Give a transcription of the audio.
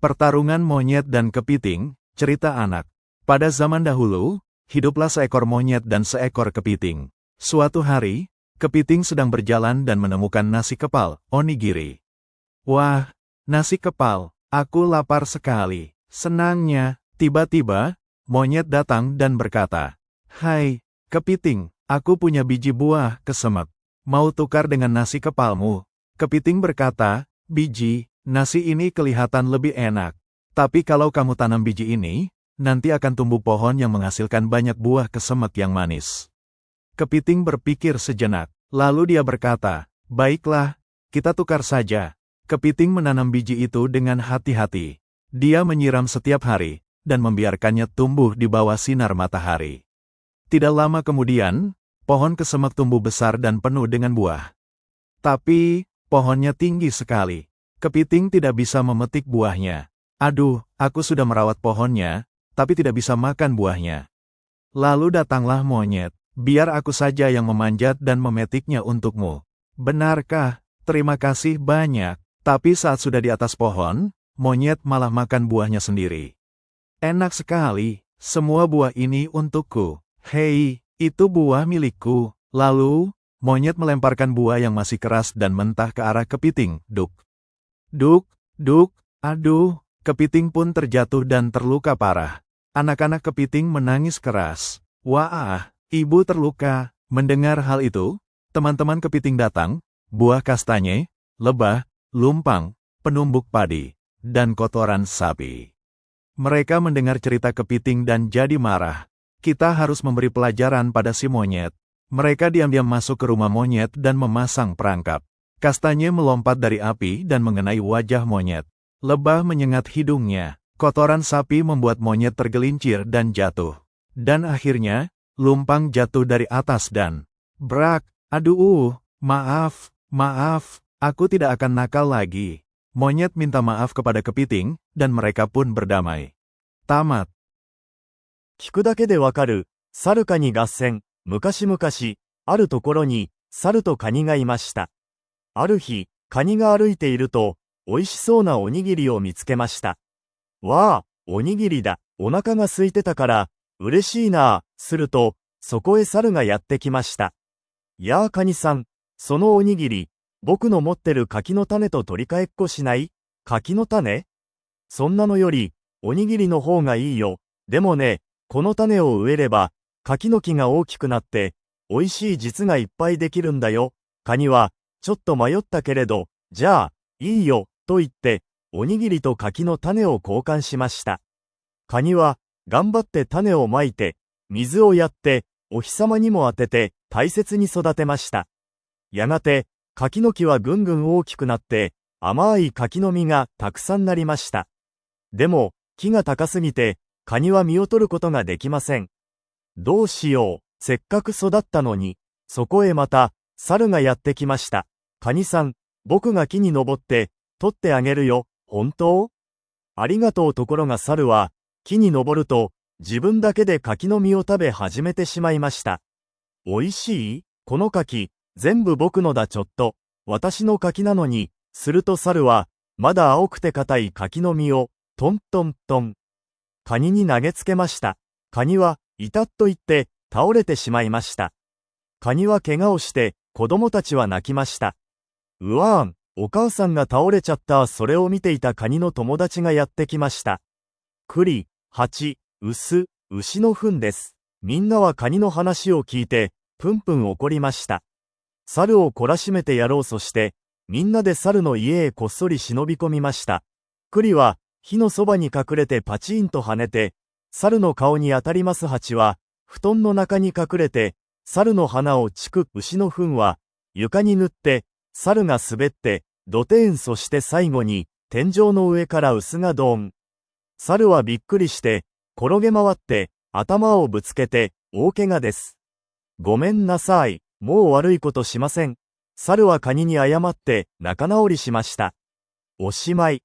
Pertarungan monyet dan kepiting, cerita anak. Pada zaman dahulu, hiduplah seekor monyet dan seekor kepiting. Suatu hari, kepiting sedang berjalan dan menemukan nasi kepal, onigiri. Wah, nasi kepal, aku lapar sekali. Senangnya, tiba-tiba, monyet datang dan berkata, "Hai, kepiting, aku punya biji buah kesemek. Mau tukar dengan nasi kepalmu?" Kepiting berkata, "Biji, nasi ini kelihatan lebih enak. Tapi kalau kamu tanam biji ini, nanti akan tumbuh pohon yang menghasilkan banyak buah kesemek yang manis." Kepiting berpikir sejenak, lalu dia berkata, "Baiklah, kita tukar saja." Kepiting menanam biji itu dengan hati-hati. Dia menyiram setiap hari, dan membiarkannya tumbuh di bawah sinar matahari. Tidak lama kemudian, pohon kesemek tumbuh besar dan penuh dengan buah. Tapi, pohonnya tinggi sekali. Kepiting tidak bisa memetik buahnya. "Aduh, aku sudah merawat pohonnya, tapi tidak bisa makan buahnya." Lalu datanglah monyet, "Biar aku saja yang memanjat dan memetiknya untukmu." "Benarkah? Terima kasih banyak." Tapi saat sudah di atas pohon, monyet malah makan buahnya sendiri. "Enak sekali, semua buah ini untukku." "Hei, itu buah milikku." Lalu, monyet melemparkan buah yang masih keras dan mentah ke arah kepiting. Duk, duk, duk, aduh, kepiting pun terjatuh dan terluka parah. Anak-anak kepiting menangis keras. "Wah, ibu terluka." Mendengar hal itu, teman-teman kepiting datang, buah kastanye, lebah, lumpang, penumbuk padi, dan kotoran sapi. Mereka mendengar cerita kepiting dan jadi marah. "Kita harus memberi pelajaran pada si monyet." Mereka diam-diam masuk ke rumah monyet dan memasang perangkap. Kastanye melompat dari api dan mengenai wajah monyet. Lebah menyengat hidungnya. Kotoran sapi membuat monyet tergelincir dan jatuh. Dan akhirnya, lumpang jatuh dari atas dan brak. "Aduh, maaf, maaf, aku tidak akan nakal lagi." Monyet minta maaf kepada kepiting, dan mereka pun berdamai. Tamat. 聞くだけでわかる、猿カニ合戦。昔々、あるところに、猿とカニがいました。ある日、カニが歩いていると、美味しそうなおにぎりを見つけました。わあ、おにぎりだ。お腹が空いてたから、嬉しいなあ。すると、そこへ猿がやってきました。やあカニさん、そのおにぎり、僕の持ってる柿の種と取り替えっこしない？柿の種？そんなのより、おにぎりの方がいいよ。でもね、この種を植えれば、柿の木が大きくなって、美味しい実がいっぱいできるんだよ。カニは、ちょっと迷ったけれど、じゃあ、いいよ、と言って、おにぎりと柿の種を交換しました。カニは、頑張って種をまいて、水をやって、お日様にも当てて、大切に育てました。やがて、柿の木はぐんぐん大きくなって、甘い柿の実がたくさんなりました。でも、木が高すぎて、カニは実を取ることができません。どうしよう、せっかく育ったのに。そこへまた、猿がやってきました。カニさん、僕が木に登って、取ってあげるよ、本当？ありがとう。ところが猿は、木に登ると、自分だけで柿の実を食べ始めてしまいました。おいしい？この柿、全部僕のだ。ちょっと、私の柿なのに。すると猿は、まだ青くて硬い柿の実を、トントントン。カニに投げつけました。カニは、いたっと言って、倒れてしまいました。カニは怪我をして、子供たちは泣きました。うわーん、お母さんが倒れちゃった。それを見ていたカニの友達がやってきました。栗、蜂、臼、牛の糞です。みんなはカニの話を聞いて、プンプン怒りました。猿を懲らしめてやろう。そして、みんなで猿の家へこっそり忍び込みました。栗は、火のそばに隠れてパチンと跳ねて、猿の顔に当たります。蜂は、布団の中に隠れて、猿の鼻をチク。牛の糞は、床に塗って、猿が滑って、ドテーン。そして最後に、天井の上から臼がドーン。猿はびっくりして、転げ回って、頭をぶつけて、大怪我です。ごめんなさい、もう悪いことしません。猿はカニに謝って、仲直りしました。おしまい。